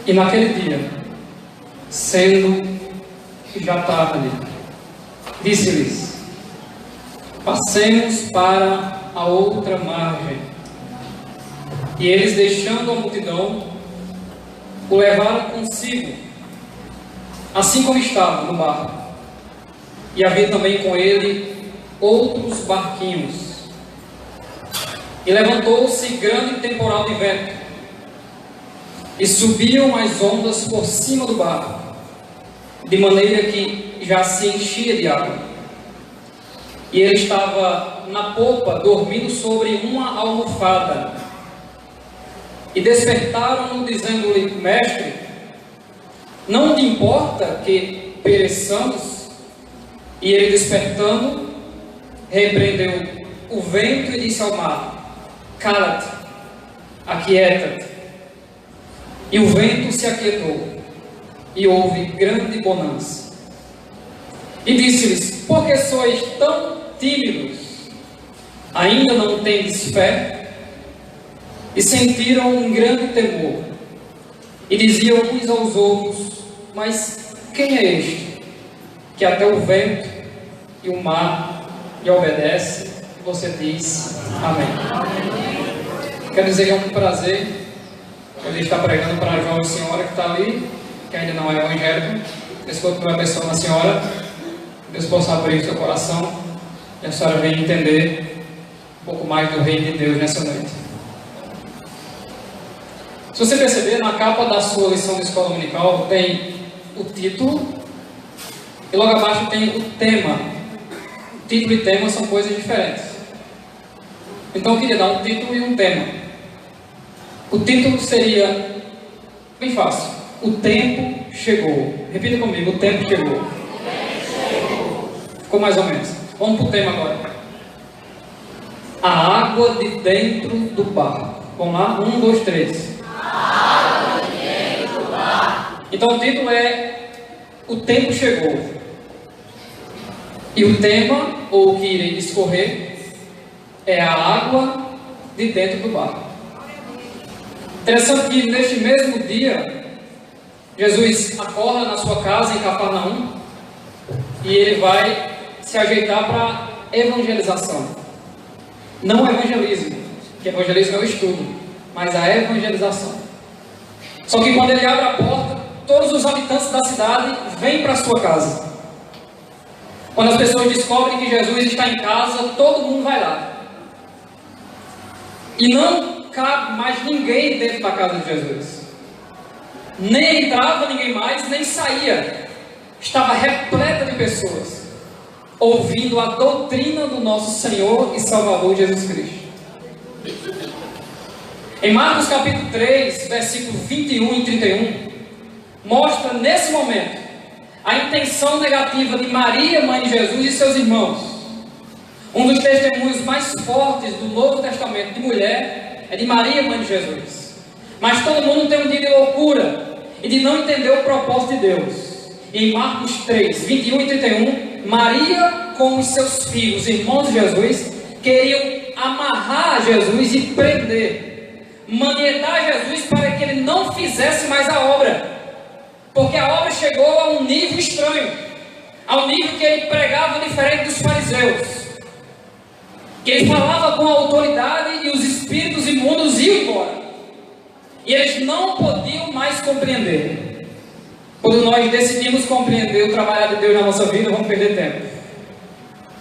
E naquele dia, sendo já tarde, disse-lhes: passemos para a outra margem. E eles, deixando a multidão, o levaram consigo, assim como estava no barco. E havia também com ele outros barquinhos. E levantou-se grande temporal de vento, e subiam as ondas por cima do barco, de maneira que já se enchia de água. E ele estava na popa, dormindo sobre uma almofada. E despertaram-no, dizendo-lhe: mestre, não te importa que pereçamos? E ele, despertando, repreendeu o vento e disse ao mar: cala-te, aquieta-te. E o vento se aquietou, e houve grande bonança. E disse-lhes: por que sois tão tímidos? Ainda não tendes fé? E sentiram um grande temor, e diziam uns aos outros: mas quem é este, que até o vento e o mar lhe obedece? E você diz: amém. Quero dizer que é um prazer ele estar pregando para a jovem senhora que está ali, que ainda não é evangélica. Deus continue abençoando a senhora, Deus possa abrir o seu coração e a senhora venha entender um pouco mais do reino de Deus nessa noite. Se você perceber, na capa da sua lição de escola dominical tem o título e logo abaixo tem o tema. Título e tema são coisas diferentes. Então eu queria dar um título e um tema. O título seria bem fácil: o tempo chegou. Repita comigo: o tempo chegou. Ficou mais ou menos. Vamos para o tema agora. A água de dentro do barco. Vamos lá? 1, 2, 3. A água de dentro do barco. Então o título é: o tempo chegou. E o tema, ou o que irei discorrer, é a água de dentro do barco. Interessante que neste mesmo dia, Jesus acorda na sua casa em Cafarnaum e ele vai se ajeitar para evangelização. Não o evangelismo, que evangelismo é o estudo, mas a evangelização. Só que quando ele abre a porta, todos os habitantes da cidade vêm para a sua casa. Quando as pessoas descobrem que Jesus está em casa, todo mundo vai lá. E não cabe mais ninguém dentro da casa de Jesus. Nem entrava ninguém mais, nem saía. Estava repleta de pessoas, ouvindo a doutrina do nosso Senhor e Salvador Jesus Cristo. Em Marcos capítulo 3, versículos 21 e 31, mostra nesse momento a intenção negativa de Maria, mãe de Jesus, e seus irmãos. Um dos testemunhos mais fortes do Novo Testamento de mulher é de Maria, mãe de Jesus. Mas todo mundo tem um dia de loucura e de não entender o propósito de Deus. Em Marcos 3, 21 e 31, Maria com os seus filhos, irmãos de Jesus, queriam amarrar Jesus e prender, manietar Jesus para que ele não fizesse mais a obra. Porque a obra chegou a um nível estranho, ao nível que ele pregava diferente dos fariseus, que ele falava com autoridade e os espíritos imundos iam embora, e eles não podiam mais compreender. Quando nós decidimos compreender o trabalho de Deus na nossa vida, vamos perder tempo,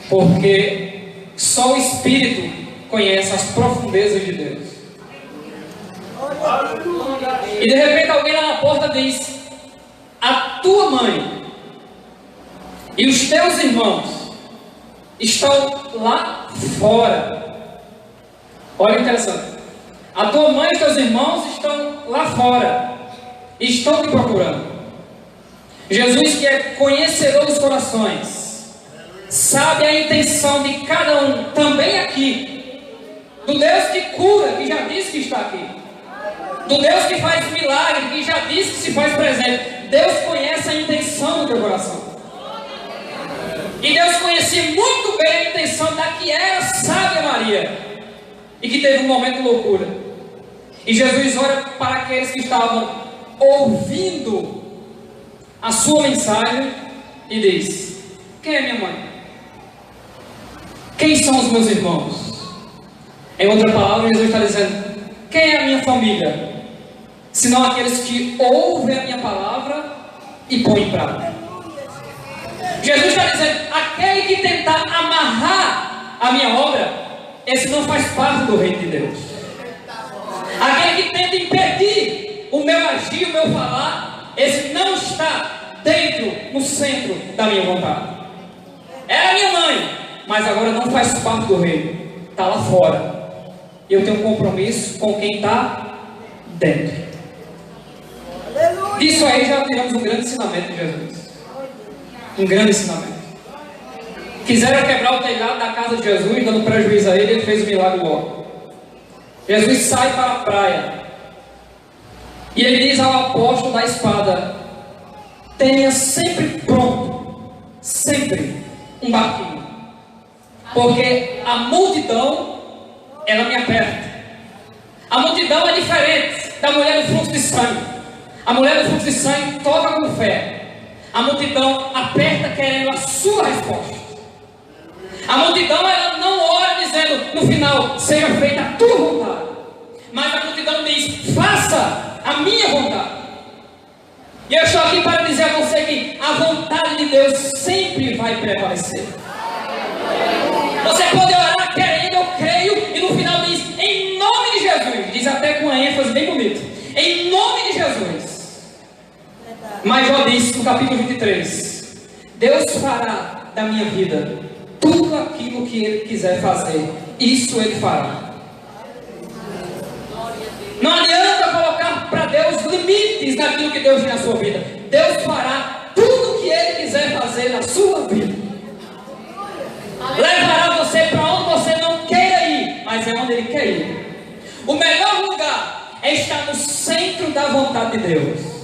porque só o Espírito conhece as profundezas de Deus. E de repente alguém lá na porta diz: a tua mãe e os teus irmãos estão lá fora. Olha, interessante. A tua mãe e teus irmãos estão lá fora e estão te procurando. Jesus, que é conhecedor dos corações, sabe a intenção de cada um, também aqui. Do Deus que cura, que já disse que está aqui. Do Deus que faz milagre, que já disse que se faz presente. Deus conhece a intenção do teu coração. E Deus conhecia muito bem a intenção da que era sábia Maria, e que teve um momento de loucura. E Jesus olha para aqueles que estavam ouvindo a sua mensagem e diz: quem é minha mãe? Quem são os meus irmãos? Em outra palavra, Jesus está dizendo: quem é a minha família? Senão aqueles que ouvem a minha palavra e põem em prática. Jesus está dizendo: aquele que tentar amarrar a minha obra, esse não faz parte do reino de Deus. Aquele que tenta impedir o meu agir, o meu falar, esse não está dentro, no centro da minha vontade. Era minha mãe, mas agora não faz parte do reino, está lá fora. E eu tenho um compromisso com quem está dentro. Disso aí já tiramos um grande ensinamento de Jesus. Um grande ensinamento. Quiseram quebrar o telhado da casa de Jesus, dando prejuízo a ele, ele fez o milagre logo. Jesus sai para a praia e ele diz ao apóstolo da espada: tenha sempre pronto, sempre, um barquinho, porque a multidão, ela me aperta. A multidão é diferente da mulher do fluxo de sangue. A mulher do fluxo de sangue toca com fé. A multidão aperta querendo a sua resposta. A multidão, ela não ora dizendo no final: seja feita a tua vontade. Mas a multidão diz: faça a minha vontade. E eu estou aqui para dizer a você que a vontade de Deus sempre vai prevalecer. Você pode orar querendo, eu creio, e no final diz: em nome de Jesus. Diz até com uma ênfase bem bonita: em nome de Jesus. Mas Jó disse no capítulo 23: Deus fará da minha vida tudo aquilo que Ele quiser fazer. Isso Ele fará. Não adianta colocar para Deus limites naquilo que Deus tem na sua vida. Deus fará tudo que Ele quiser fazer na sua vida. Levará você para onde você não queira ir, mas é onde Ele quer ir. O melhor lugar é estar no centro da vontade de Deus.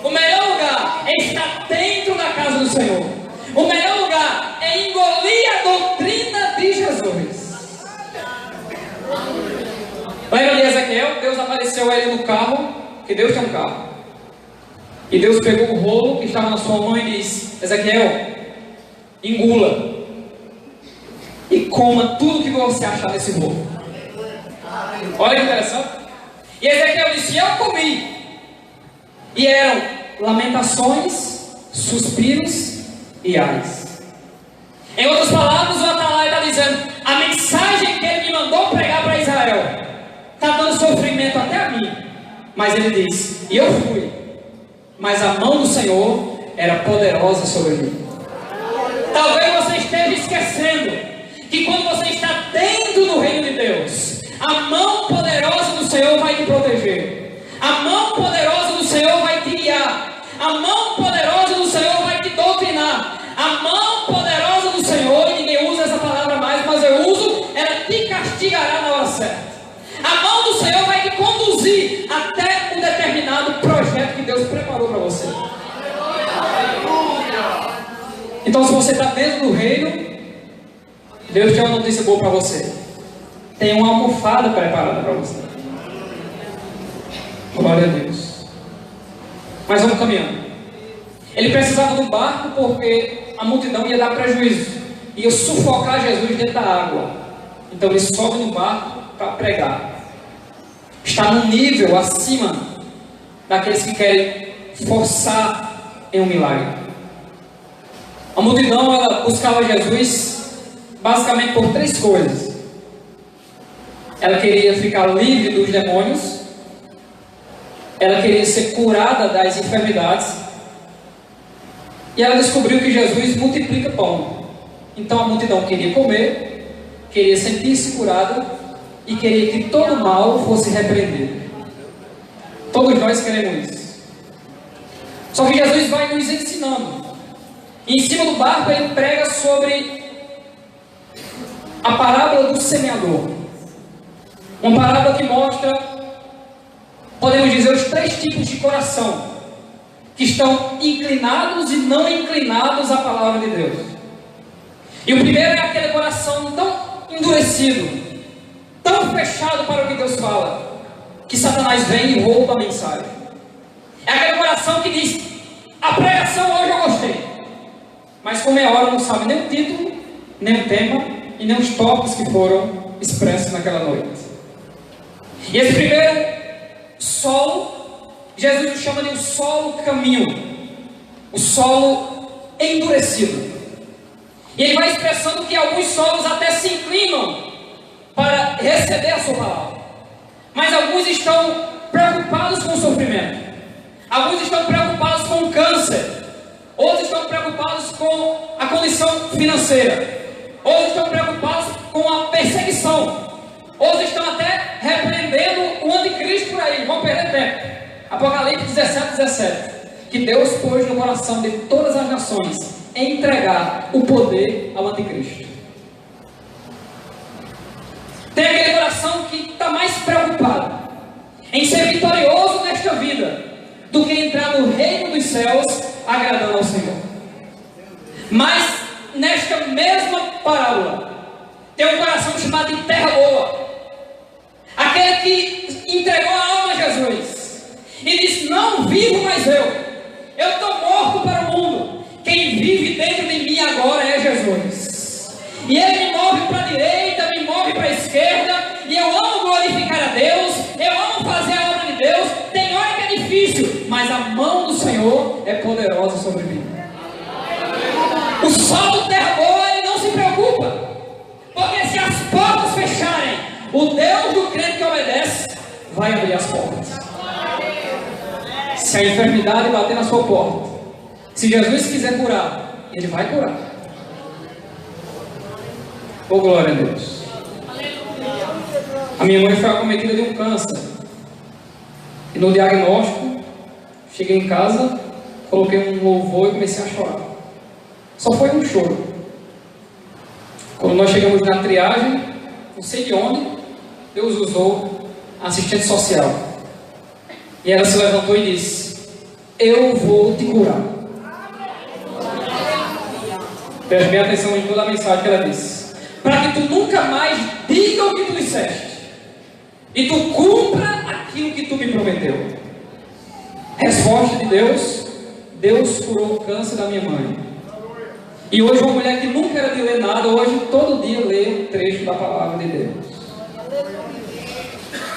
O melhor lugar é estar dentro da casa do Senhor. O melhor lugar é engolir a doutrina de Jesus. Lembra de Ezequiel? Deus apareceu a ele no carro, que Deus tem um carro. E Deus pegou o rolo que estava na sua mão e disse: Ezequiel, engula e coma tudo que você achar nesse rolo. Olha que interessante. E Ezequiel disse: eu comi. E eram lamentações, suspiros e ais. Em outras palavras, o Atalaia está dizendo: a mensagem que ele me mandou pregar para Israel está dando sofrimento até a mim. Mas ele diz: e eu fui, mas a mão do Senhor era poderosa sobre mim. Talvez você esteja esquecendo que quando você está dentro do reino de Deus, a mão poderosa do Senhor vai te proteger. A mão poderosa do Senhor vai te guiar. A mão poderosa do Senhor vai te doutrinar. A mão poderosa do Senhor, e ninguém usa essa palavra mais, mas eu uso, ela te castigará na hora certa. A mão do Senhor vai te conduzir até um determinado projeto que Deus preparou para você. Então, se você está dentro do reino, Deus tem uma notícia boa para você. Tem uma almofada preparada para você. Glória a Deus. Mas vamos caminhando. Ele precisava do barco porque a multidão ia dar prejuízo, ia sufocar Jesus dentro da água. Então ele sobe no barco para pregar. Está num nível acima daqueles que querem forçar em um milagre. A multidão, ela buscava Jesus basicamente por três coisas. Ela queria ficar livre dos demônios. Ela queria ser curada das enfermidades. E ela descobriu que Jesus multiplica pão. Então a multidão queria comer, queria sentir-se curada e queria que todo mal fosse repreendido. Todos nós queremos isso. Só que Jesus vai nos ensinando. E em cima do barco ele prega sobre a parábola do semeador. Uma parábola que mostra, podemos dizer, os três tipos de coração que estão inclinados e não inclinados à palavra de Deus. E o primeiro é aquele coração tão endurecido, tão fechado para o que Deus fala, que Satanás vem e rouba a mensagem. É aquele coração que diz: a pregação hoje eu gostei, mas com meia hora não sabe nem o título, nem o tema e nem os tópicos que foram expressos naquela noite. E esse primeiro solo, Jesus o chama de um solo caminho, o solo endurecido. E ele vai expressando que alguns solos até se inclinam para receber a sua palavra, mas alguns estão preocupados com o sofrimento, alguns estão preocupados com o câncer, outros estão preocupados com a condição financeira, outros estão preocupados com a perseguição, outros estão até repreendendo o anticristo por aí, vão perder tempo. Apocalipse 17:17, que Deus pôs no coração de todas as nações entregar o poder ao anticristo. Tem aquele coração que está mais preocupado em ser vitorioso nesta vida do que entrar no reino dos céus agradando ao Senhor. Mas nesta mesma parábola tem um coração chamado de terra boa, aquele que entregou a alma a Jesus e disse: não vivo mais eu estou morto para o mundo, quem vive dentro de mim agora é Jesus. E Ele me move para a direita, me move para a esquerda, e eu amo glorificar a Deus, eu amo fazer a obra de Deus. Tem hora que é difícil, mas a mão do Senhor é poderosa sobre mim. O solo terra boa, ele não se preocupa, porque se as portas fecharem, o Deus do crente que obedece vai abrir as portas. Se a enfermidade bater na sua porta, se Jesus quiser curar, Ele vai curar. Oh, glória a Deus. A minha mãe foi acometida de um câncer, e no diagnóstico, cheguei em casa, coloquei um louvor e comecei a chorar. Só foi um choro. Quando nós chegamos na triagem, não sei de onde, Deus usou a assistente social. E ela se levantou e disse: eu vou te curar. Preste bem atenção em toda a mensagem que ela disse: para que tu nunca mais diga o que tu disseste, e tu cumpra aquilo que tu me prometeu. Resposta de Deus: Deus curou o câncer da minha mãe. E hoje uma mulher que nunca era de ler nada, hoje todo dia lê um trecho da palavra de Deus.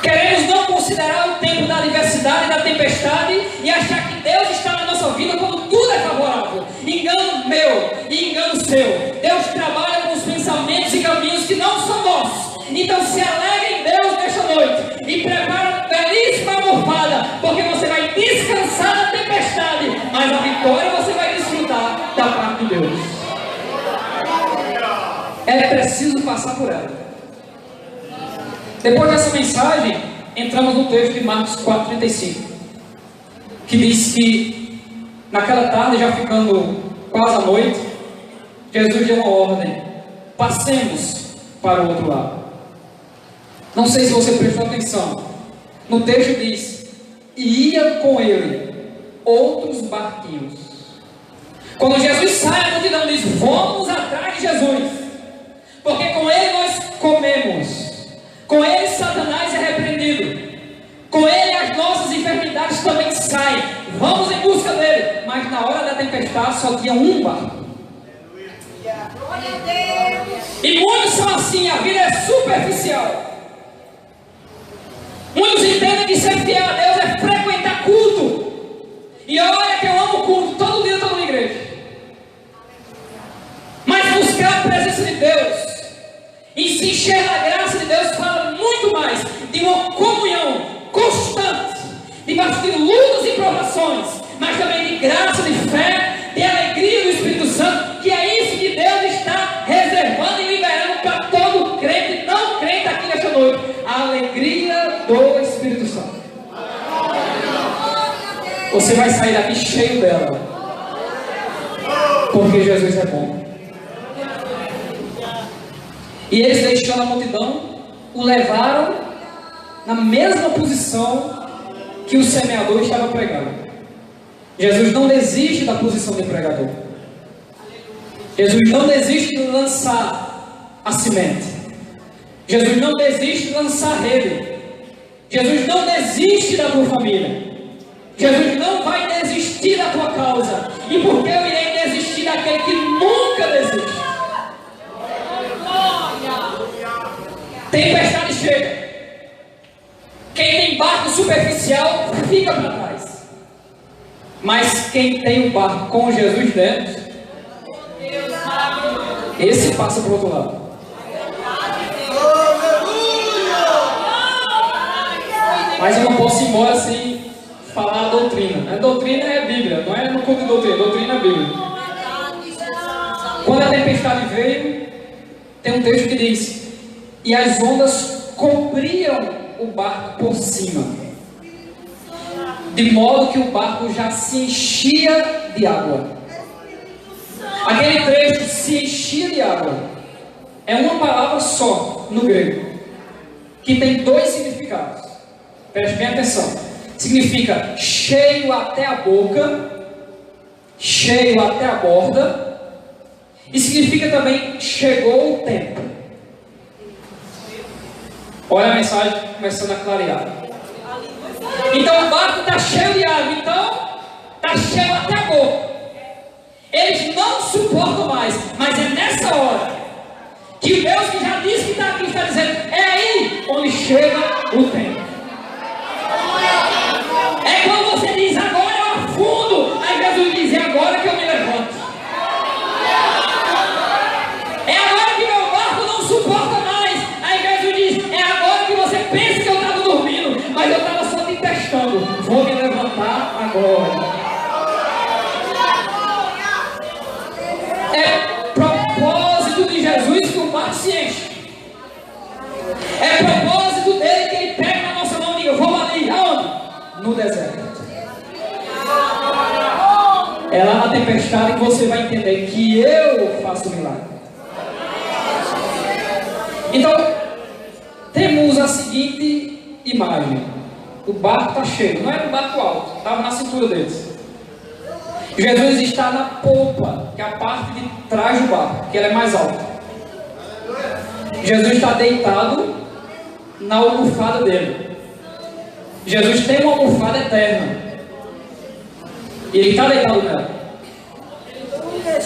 Queremos não considerar o tempo da adversidade e da tempestade e achar que Deus está na nossa vida quando tudo é favorável. Engano meu e engano seu. Deus trabalha com os pensamentos e caminhos que não são nossos. Então se alegre em Deus nesta noite e prepara uma belíssima almofada, porque você vai descansar da tempestade, mas a vitória você vai desfrutar da parte de Deus. É preciso passar por ela. Depois dessa mensagem, entramos no texto de Marcos 4,35, que diz que naquela tarde, já ficando quase à noite, Jesus deu uma ordem: passemos para o outro lado. Não sei se você prestou atenção, no texto diz: e ia com ele outros barquinhos. Quando Jesus sai, a multidão diz: vamos atrás de Jesus, porque com ele nós comemos, com ele Satanás é repreendido, com ele as nossas enfermidades também saem, vamos em busca dele. Mas na hora da tempestade só tinha um barco. E muitos são assim, a vida é superficial. Muitos entendem que ser fiel a Deus é frequentar culto. E olha que eu amo culto, todo dia eu estou na igreja. Mas buscar a presença de Deus e se encher na graça de Deus fala muito mais de uma comunhão constante, debaixo de lutas e provações, mas também de graça, de fé, de alegria do Espírito Santo, que é isso que Deus está reservando e liberando para todo crente e não crente aqui nesta noite. A alegria do Espírito Santo. Você vai sair daqui cheio dela, porque Jesus é bom. E eles, deixando a multidão, o levaram na mesma posição que o semeador estava pregando. Jesus não desiste da posição de pregador. Jesus não desiste de lançar a semente. Jesus não desiste de lançar a rede. Jesus não desiste da tua família. Jesus não vai desistir da tua causa. E por que eu irei desistir daquele que nunca desiste? Tempestade chega. Quem tem barco superficial fica para trás. Mas quem tem um barco com Jesus dentro, esse passa para o outro lado. Mas eu não posso ir embora sem falar a doutrina. A doutrina é a Bíblia, não é no culto de doutrina. A doutrina é a Bíblia. Quando a tempestade veio, tem um texto que diz: e as ondas cobriam o barco por cima, de modo que o barco já se enchia de água. Aquele trecho, se enchia de água, é uma palavra só no grego, que tem dois significados. Preste bem atenção. Significa cheio até a boca, cheio até a borda, e significa também chegou o tempo. Olha a mensagem começando a clarear. Então o barco está cheio de água, então está cheio até a boca. Eles não suportam mais, mas é nessa hora que o Deus que já disse que está aqui está dizendo: é aí onde chega o tempo. É quando você diz: agora eu afundo. Aí Jesus diz: é agora que eu me levanto. É agora que meu barco não suporta mais. Aí Jesus diz: é agora que você pensa que eu estava dormindo, mas eu estava só te testando. Vou me levantar agora. É propósito de Jesus que o barco se enche. É propósito dele que ele pega na nossa mão e diga: vamos ali. Aonde? No deserto. É lá na tempestade que você vai entender que eu faço milagre. Então, temos a seguinte imagem: o barco está cheio, não era um barco alto, estava na cintura deles. Jesus está na polpa, que é a parte de trás do barco, que ela é mais alta. Jesus está deitado na almofada dele. Jesus tem uma almofada eterna. E ele está deitado nela.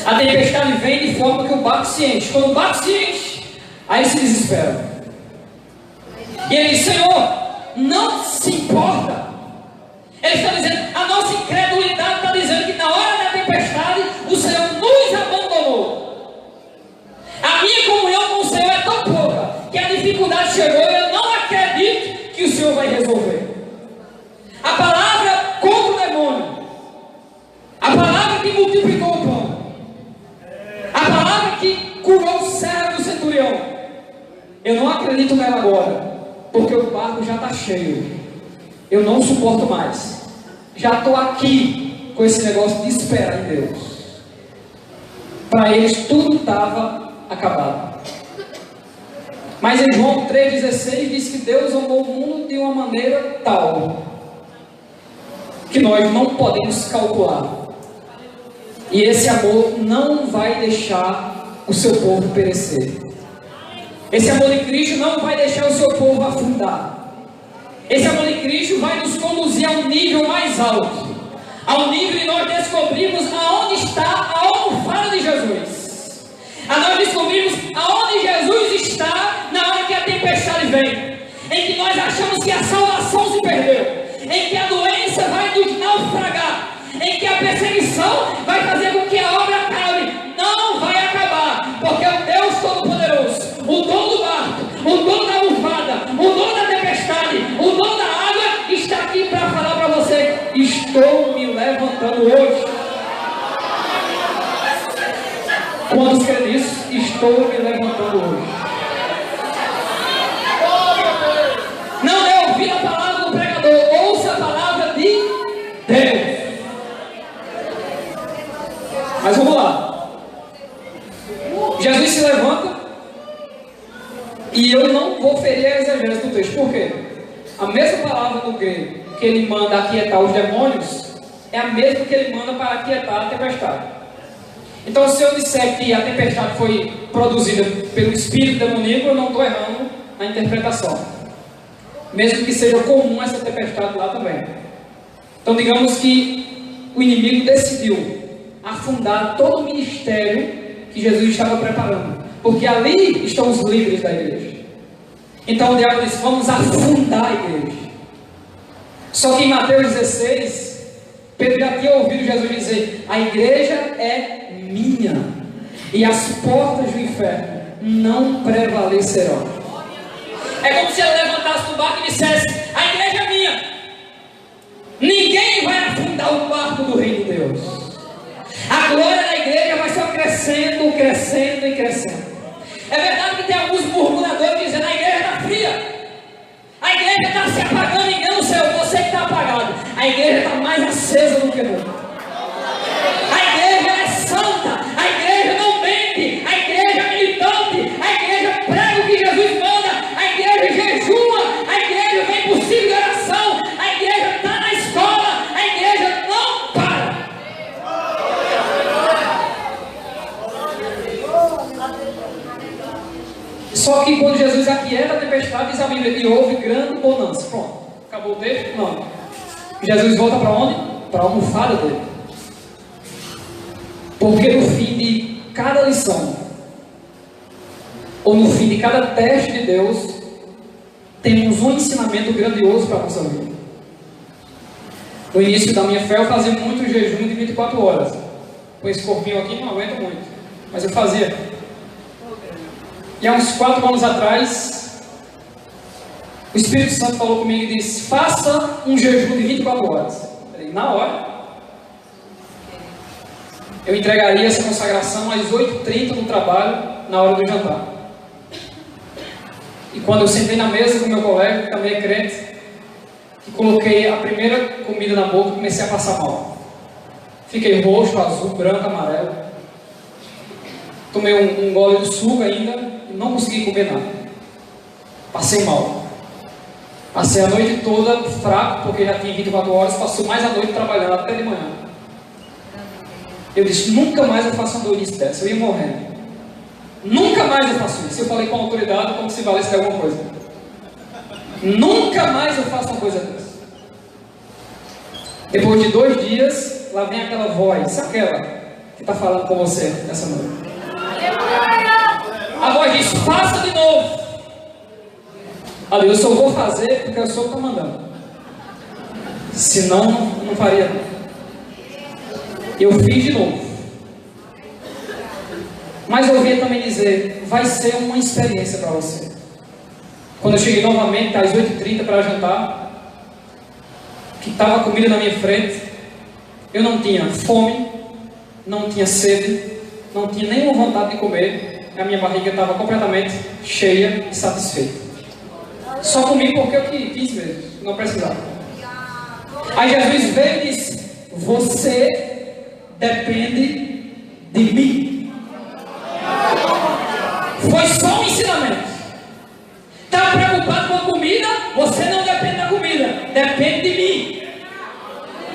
A tempestade vem de forma que o barco se enche. Quando o barco se enche, aí se desespera. E ele diz: Senhor, não se importa. Ele está dizendo, a nossa incredulidade está dizendo que na hora da tempestade o Senhor nos abandonou. A minha comunhão com o Senhor é tão pouca que a dificuldade chegou e eu não acredito que o Senhor vai resolver. A palavra contra o demônio, a palavra que multiplicou o pão, a palavra que curou o servo do centurião, eu não acredito nela agora, porque o barco já está cheio. Eu não suporto mais. Já estou aqui com esse negócio de esperar em Deus. Para eles tudo estava acabado. Mas em João 3,16 diz que Deus amou o mundo de uma maneira tal que nós não podemos calcular. E esse amor não vai deixar o seu povo perecer. Esse amor de Cristo não vai deixar o seu povo afundar. Esse amor de Cristo vai nos conduzir a um nível mais alto, ao nível de nós descobrirmos aonde está a almofada de Jesus, a nós descobrirmos aonde Jesus está na hora que a tempestade vem, em que nós achamos que a salvação se perdeu, em que a doença vai nos naufragar, em que a perseguição vai fazer com que a obra acabe. Não vai acabar, porque o Deus Todo-Poderoso, o dono do barco, o dono da almofada, o dono da tempestade, o dono da água, está aqui para falar para você: estou me levantando hoje. Quantos creem nisso? Estou me levantando hoje. Não dê ouvir a palavra do pregador, ouça a palavra de Deus. Mas vamos lá. Jesus se levanta, e eu não vou ferir a exegese do texto. Por quê? A mesma palavra no grego que ele manda aquietar os demônios é a mesma que ele manda para aquietar a tempestade. Então, se eu disser que a tempestade foi produzida pelo espírito demoníaco, eu não estou errando na interpretação, mesmo que seja comum essa tempestade lá também. Então Então digamos que o inimigo decidiu afundar todo o ministério que Jesus estava preparando, porque ali estão os líderes da igreja. Então o diabo disse: vamos afundar a igreja. Só que em Mateus 16, Pedro já tinha ouvido Jesus dizer: a igreja é minha, e as portas do inferno não prevalecerão. É como se ele levantasse do barco e dissesse: a igreja é minha, ninguém vai afundar o barco do reino de Deus. A glória da igreja vai só crescendo, crescendo e crescendo. É verdade que tem alguns murmuradores dizendo: a igreja está fria, a igreja está se apagando. Engano seu, você que está apagado. A igreja está mais acesa do que nunca. A igreja é santa, a igreja não mente, a igreja é militante, a igreja prega o que Jesus manda, a igreja jejua, a igreja vem por cima de oração, a igreja está na escola, a igreja não para. Só que quando Jesus aquieta a tempestade, diz a Bíblia, e houve grande bonança. Pronto, acabou o texto? Não. Jesus volta para onde? Para a almofada dele. Porque no fim de cada lição, ou no fim de cada teste de Deus, temos um ensinamento grandioso para a nossa vida. No início da minha fé, eu fazia muito jejum de 24 horas. Com esse corpinho aqui não aguenta muito, mas eu fazia. E há uns 4 anos atrás, o Espírito Santo falou comigo e disse: faça um jejum de 24 horas. Eu, na hora, eu entregaria essa consagração às 8h30 no trabalho, na hora do jantar. E quando eu sentei na mesa com meu colega, que também é crente, que coloquei a primeira comida na boca, comecei a passar mal. Fiquei roxo, azul, branco, amarelo. Tomei um gole de suco ainda e não consegui comer nada. Passei mal. Passei a noite toda fraco, porque já tinha 24 horas, passou mais a noite trabalhando até de manhã. Eu disse: nunca mais eu faço uma doença dessa, eu ia morrendo. Nunca mais eu faço isso. Eu falei com a autoridade como se valesse de alguma coisa. Nunca mais eu faço uma coisa dessa. Depois de 2 dias, lá vem aquela voz, sabe aquela que está falando com você nessa noite? A voz diz: faça de novo. Ali, eu só vou fazer porque eu sou o que está mandando. Senão, não faria. Eu fiz de novo. Mas eu ouvi também dizer: vai ser uma experiência para você. Quando eu cheguei novamente às 8h30 para jantar, que estava a comida na minha frente, eu não tinha fome, não tinha sede, não tinha nenhuma vontade de comer. A minha barriga estava completamente cheia e satisfeita. Só comi porque eu quis mesmo, não precisava. Aí Jesus veio e disse: você depende de mim. Foi só um ensinamento. Está preocupado com a comida? Você não depende da comida, depende de mim.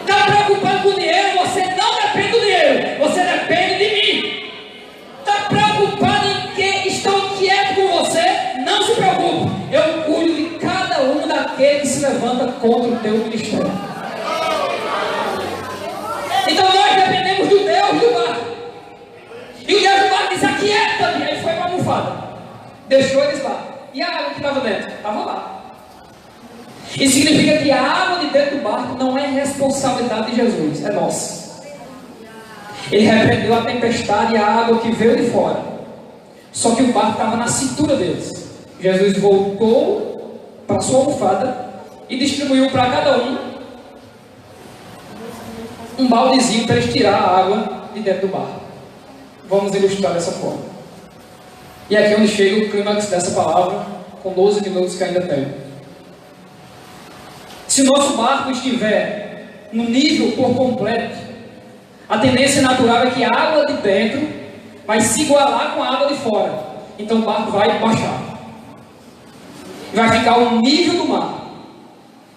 Está preocupado com o dinheiro? Você não depende do dinheiro, você depende de mim. Está preocupado em que estão inquietos com você? Não se preocupe, eu cuido de cada um daquele que se levanta contra o teu ministério. Então nós dependemos do Deus do barco. E o Deus do barco disse: aquieta-me. Aí foi para a almofada, deixou eles lá. E a água que estava dentro? Estava lá. Isso significa que a água de dentro do barco não é responsabilidade de Jesus, é nossa. Ele repreendeu a tempestade e a água que veio de fora. Só que o barco estava na cintura deles. Jesus voltou para a sua almofada e distribuiu para cada um baldezinho para eles tirar a água de dentro do barco. Vamos ilustrar dessa forma. E aqui é onde chega o clímax dessa palavra, com 12 minutos que ainda tenho. Se o nosso barco estiver no nível por completo, a tendência natural é que a água de dentro vai se igualar com a água de fora. Então o barco vai baixar. Vai ficar ao nível do mar.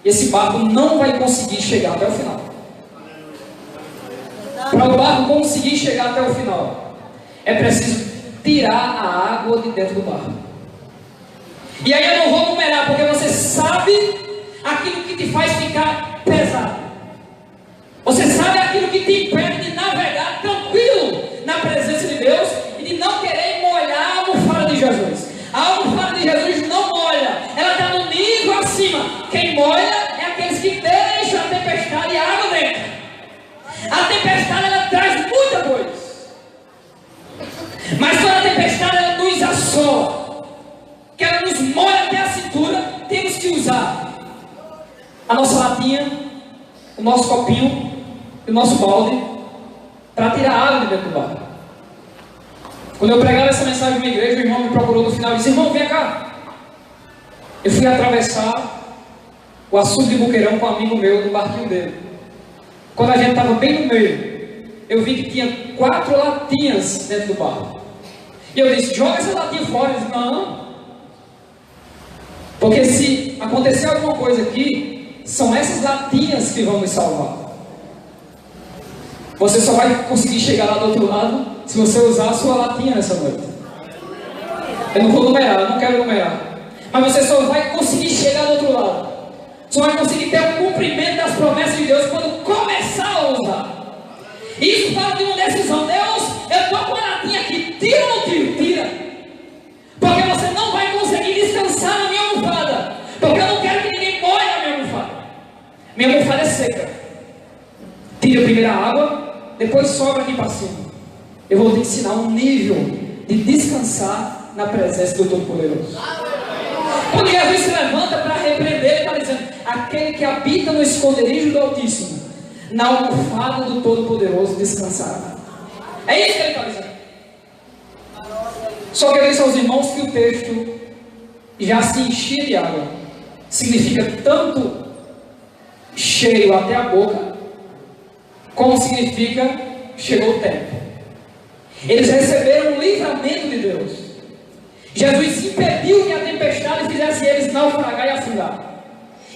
Esse barco não vai conseguir chegar até o final. Para o barco conseguir chegar até o final, é preciso tirar a água de dentro do barco. E aí eu não vou numerar, porque você sabe aquilo que te faz ficar pesado. o nosso copinho e o nosso balde para tirar água de dentro do barco. Quando eu pregava essa mensagem numa igreja, o irmão me procurou no final e disse: irmão, vem cá. Eu fui atravessar o açude de Buqueirão com um amigo meu no barquinho dele. Quando a gente estava bem no meio, eu vi que tinha 4 latinhas dentro do barco. E eu disse: joga essa latinha fora. Ele disse: não. Porque se acontecer alguma coisa aqui, são essas latinhas que vão me salvar. Você só vai conseguir chegar lá do outro lado se você usar a sua latinha nessa noite. Eu não vou numerar, eu não quero numerar. Mas você só vai conseguir chegar do outro lado. Só vai conseguir ter o cumprimento das promessas de Deus quando começar a usar. Isso fala de uma decisão. Deus, eu estou com a latinha aqui. Tira ou não tiro? Tira. Porque você não vai conseguir descansar na minha almofada. Porque eu não quero que ninguém molhe na minha almofada. Minha almofada é seca. Tira primeiro a água, depois sobra aqui para cima. Eu vou te ensinar um nível de descansar na presença do Todo-Poderoso. Quando Jesus se levanta para repreender, ele está dizendo: aquele que habita no esconderijo do Altíssimo, na almofada do Todo-Poderoso descansará. É isso que ele está dizendo. Só que eu disse aos irmãos que o texto já se enchia de água. Significa tanto cheio até a boca, como significa chegou o tempo. Eles receberam o livramento de Deus. Jesus impediu que a tempestade fizesse eles naufragar e afundar.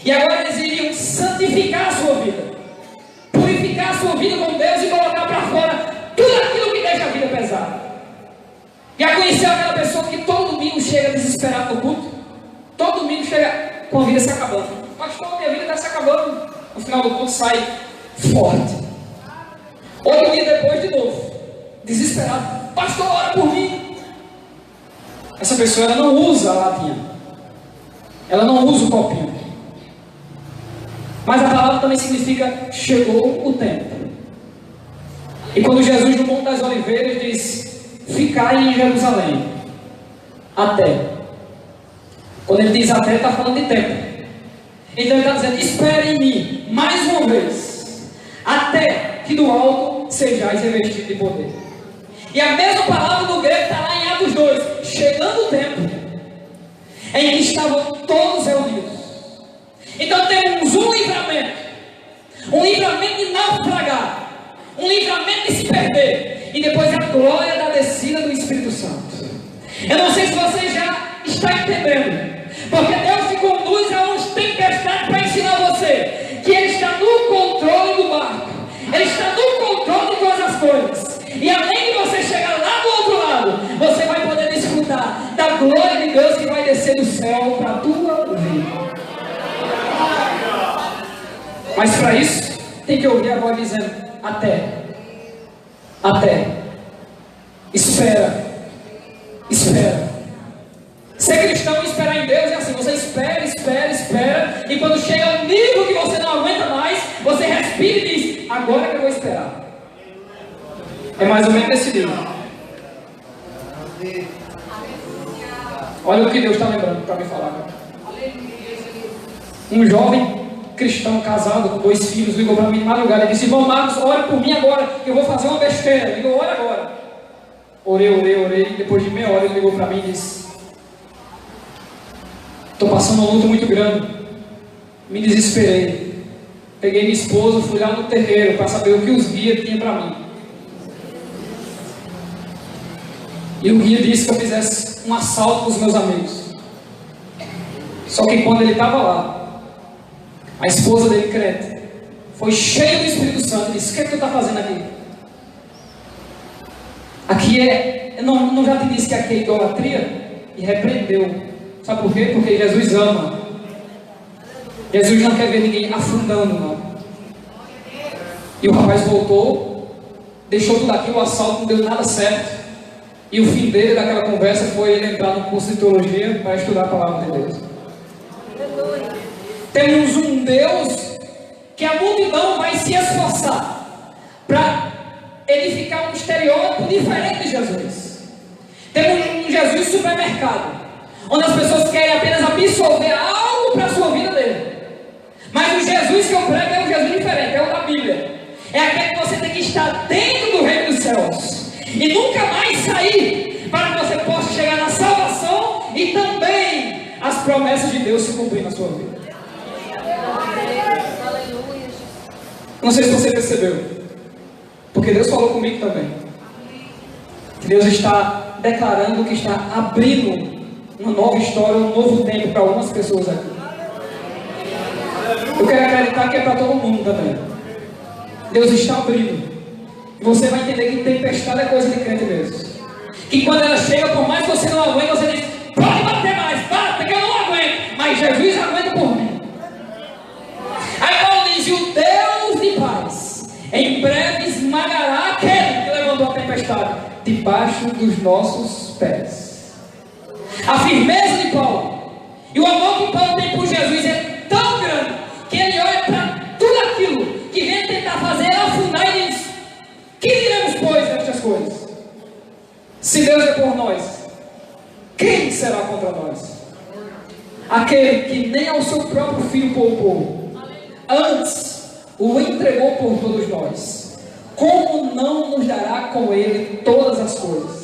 E agora eles iriam santificar a sua vida, purificar a sua vida com Deus e colocar para fora tudo aquilo que deixa a vida pesada. Já conheceu aquela pessoa que todo domingo chega desesperado no culto? Todo domingo chega com a vida se acabando. Pastor, minha vida está se acabando. No final do culto sai forte. Outro dia depois de novo, desesperado: pastor, ora por mim. Essa pessoa, ela não usa a latinha, ela não usa o copinho. Mas a palavra também significa chegou o tempo. E quando Jesus no Monte das Oliveiras diz: ficai em Jerusalém até. Quando ele diz até, ele está falando de tempo. Então ele está dizendo: espere em mim mais uma vez, até que do alto sejais revestidos de poder. E a mesma palavra do grego está lá em Atos 2. Chegando o tempo em que estavam todos reunidos. Então temos um livramento de naufragar, um livramento de se perder, e depois a glória da descida do Espírito Santo. Eu não sei se você já está entendendo, porque Deus te conduz a umas tempestades para ensinar você que Ele está no controle do barco, Ele está no controle de todas as coisas. E além de você chegar lá do outro lado, você vai poder desfrutar da glória de Deus que vai descer do céu para a tua vida. Mas para isso, tem que ouvir a voz dizendo: até, espera. Ser cristão e esperar em Deus é assim: você espera, e quando chega um nível que você não aguenta mais, você respira e diz: agora que eu vou esperar. É mais ou menos esse livro. Olha o que Deus está lembrando para me falar. Um jovem cristão casado com 2 filhos ligou para mim de madrugada e disse: irmão Marcos, ora por mim agora, que eu vou fazer uma besteira. Ele ligou: ora agora. Orei. Depois de meia hora ele ligou para mim e disse: estou passando uma luta muito grande, me desesperei. Peguei minha esposa, fui lá no terreiro para saber o que os guias tinham para mim. E o guia disse que eu fizesse um assalto com os meus amigos. Só que quando ele estava lá, a esposa dele, crente, foi cheia do Espírito Santo e disse: o que é que tu está fazendo aqui? Aqui é... Não já te disse que aqui é idolatria? E repreendeu. Sabe por quê? Porque Jesus ama. Jesus não quer ver ninguém afundando, não. E o rapaz voltou, deixou tudo aqui, o assalto não deu nada certo. E o fim dele, daquela conversa, foi ele entrar no curso de teologia para estudar a palavra de Deus. Temos um Deus que a multidão vai se esforçar para edificar um estereótipo diferente de Jesus. Temos um Jesus supermercado, onde as pessoas querem apenas absorver algo para a sua vida dele. Mas o Jesus que eu prego é um Jesus diferente. É é aquele que você tem que estar dentro do reino dos céus e nunca mais sair, para que você possa chegar na salvação e também as promessas de Deus se cumprir na sua vida. Não sei se você percebeu, porque Deus falou comigo também, que Deus está declarando que está abrindo uma nova história, um novo tempo para algumas pessoas aqui. Eu quero acreditar que é para todo mundo também. Deus está abrindo. E você vai entender que tempestade é coisa de crente mesmo. Que quando ela chega, por mais que você não aguente, você diz: pode bater mais, bata, que eu não aguento. Mas Jesus aguenta por mim. Aí Paulo diz: e o Deus de paz em breve esmagará aquele que levantou a tempestade debaixo dos nossos pés. A firmeza de Paulo e o amor que Paulo tem por Jesus é tão grande que ele olha para tudo aquilo que vem tentar fazer ele afundar e diz: que diremos, pois, destas coisas? Se Deus é por nós, quem será contra nós? Aquele que nem ao seu próprio filho poupou, antes o entregou por todos nós, como não nos dará com ele todas as coisas?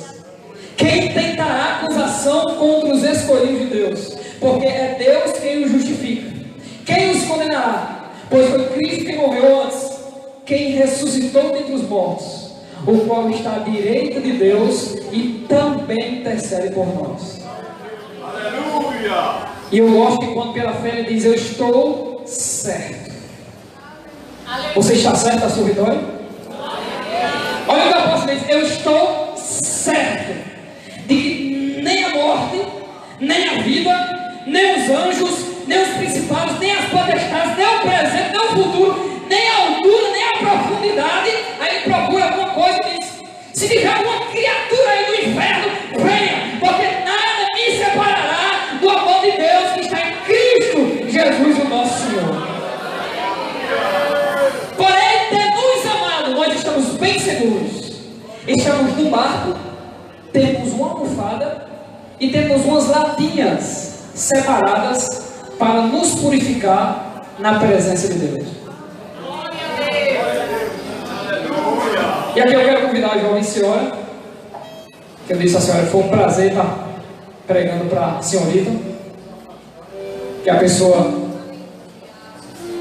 Quem tentará acusação contra os escolhidos de Deus? Porque é Deus quem os justifica. Quem os condenará? Pois foi Cristo quem morreu antes, quem ressuscitou dentre os mortos, o qual está à direita de Deus e também intercede por nós. Aleluia! E eu gosto que quando pela fé ele diz: eu estou certo. Aleluia. Você está certo da sua vitória? Olha o que o apóstolo diz: eu estou certo de que nem a morte, nem a vida, nem os anjos, nem os principados, nem as potestades, nem o presente, nem o futuro, nem a altura, nem a profundidade. Aí ele procura alguma coisa e diz: se tiver alguma criatura aí do inferno, venha, porque nada me separará do amor de Deus que está em Cristo Jesus, o nosso Senhor. Porém, tendo-nos amado, nós estamos bem seguros. Estamos no barco, temos uma almofada e temos umas latinhas separadas para nos purificar na presença de Deus. E aqui eu quero convidar a jovem senhora, que eu disse à senhora que foi um prazer estar pregando para a senhorita, que é a pessoa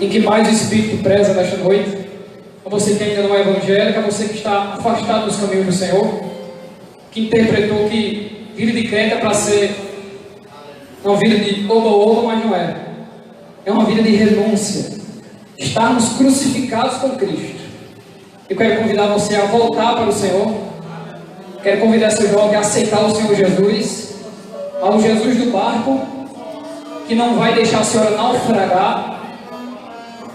em que mais o Espírito preza nesta noite. A você que ainda não é evangélica, a você que está afastado dos caminhos do Senhor, que interpretou que vida de crente é para ser uma vida de oba-oba, mas não é. É uma vida de renúncia. Estarmos crucificados com Cristo. Eu quero convidar você a voltar para o Senhor. Quero convidar essa jovem a aceitar o Senhor Jesus, ao Jesus do barco, que não vai deixar a senhora naufragar.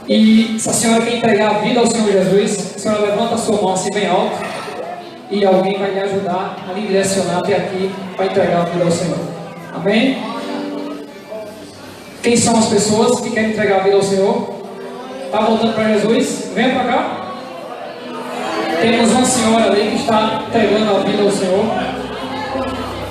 E se a senhora quer entregar a vida ao Senhor Jesus, a senhora levanta a sua mão assim bem alto, e alguém vai lhe ajudar a lhe direcionar até aqui para entregar a vida ao Senhor. Amém? Quem são as pessoas que querem entregar a vida ao Senhor? Está voltando para Jesus? Venha para cá. Temos uma senhora ali que está entregando a vida ao Senhor.